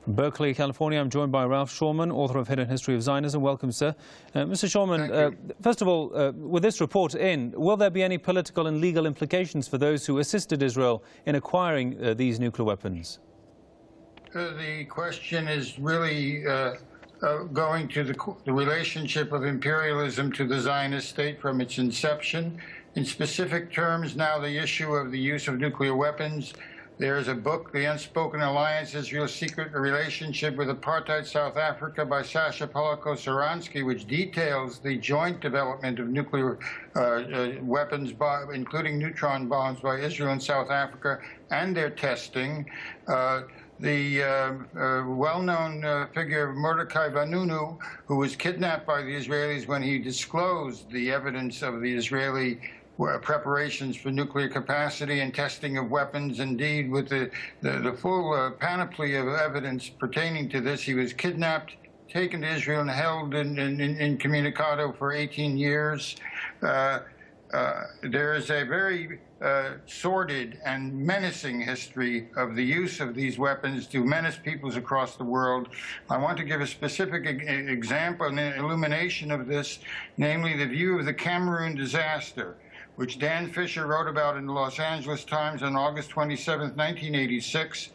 Berkeley, California. I'm joined by Ralph Schoenman, author of Hidden History of Zionism. Welcome, sir. Mr. Schoenman, first of all, with this report in, will there be any political and legal implications for those who assisted Israel in acquiring these nuclear weapons? The question is really going to the relationship of imperialism to the Zionist state from its inception. In specific terms, now the issue of the use of nuclear weapons. There is a book, The Unspoken Alliance, Israel's Secret Relationship with Apartheid South Africa by Sasha Polako-Saransky, which details the joint development of nuclear weapons, including neutron bombs, by Israel and South Africa, and their testing. The well-known figure Mordechai Vanunu, who was kidnapped by the Israelis when he disclosed the evidence of the Israeli preparations for nuclear capacity and testing of weapons. Indeed, with the full panoply of evidence pertaining to this, he was kidnapped, taken to Israel, and held incommunicado for 18 years. There is a very sordid and menacing history of the use of these weapons to menace peoples across the world. I want to give a specific example, an illumination of this, namely the view of the Cameroon disaster, which Dan Fisher wrote about in the Los Angeles Times on August 27, 1986.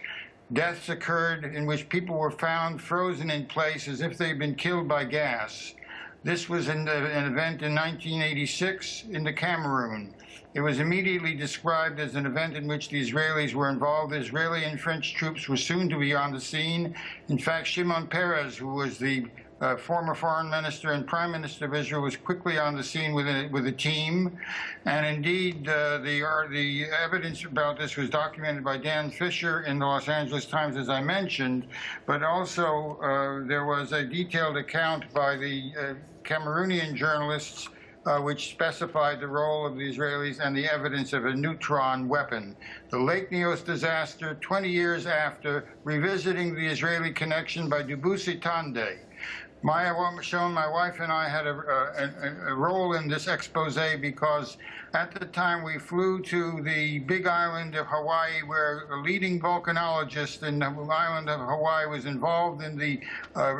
Deaths occurred in which people were found frozen in place as if they'd been killed by gas. This was an event in 1986 in the Cameroon. It was immediately described as an event in which the Israelis were involved. Israeli and French troops were soon to be on the scene. In fact, Shimon Peres, who was the former foreign minister and prime minister of Israel, was quickly on the scene with a team. And indeed, the evidence about this was documented by Dan Fisher in the Los Angeles Times, as I mentioned, but also there was a detailed account by the Cameroonian journalists which specified the role of the Israelis and the evidence of a neutron weapon. The Lake Neos disaster, 20 years after, revisiting the Israeli connection by Debussy Tande. My wife and I had a role in this expose because at the time we flew to the big island of Hawaii, where a leading volcanologist in the island of Hawaii was involved in the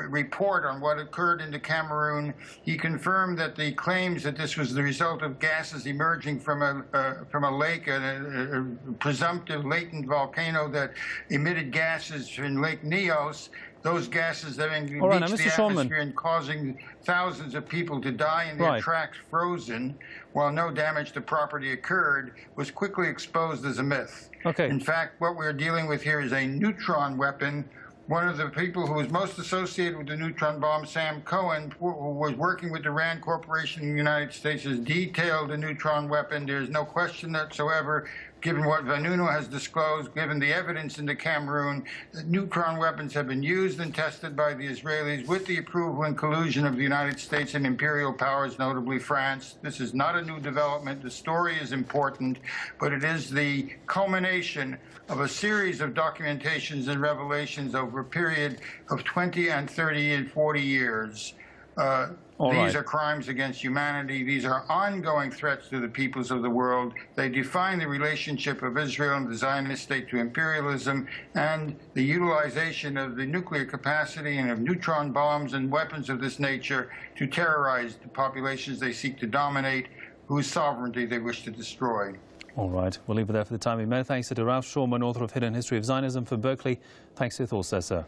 report on what occurred in the Cameroon. He confirmed that the claims that this was the result of gases emerging from a lake, a presumptive latent volcano that emitted gases in Lake Neos, those gases that reached the atmosphere and causing thousands of people to die in their tracks frozen, while no damage to property occurred, was quickly exposed as a myth. In fact, what we're dealing with here is a neutron weapon. One of the people who was most associated with the neutron bomb, Sam Cohen, who was working with the RAND Corporation in the United States, has detailed the neutron weapon. There's no question whatsoever, given what Vanunu has disclosed, given the evidence in the Cameroon, that neutron weapons have been used and tested by the Israelis with the approval and collusion of the United States and imperial powers, notably France. This is not a new development. The story is important, but it is the culmination of a series of documentations and revelations over a period of 20 and 30 and 40 years. These are crimes against humanity. These are ongoing threats to the peoples of the world. They define the relationship of Israel and the Zionist state to imperialism and the utilization of the nuclear capacity and of neutron bombs and weapons of this nature to terrorize the populations they seek to dominate, whose sovereignty they wish to destroy. All right. We'll leave it there for the time being. Many thanks to Ralph Schoenman, author of Hidden History of Zionism for Berkeley. Thanks for your thoughts there, sir.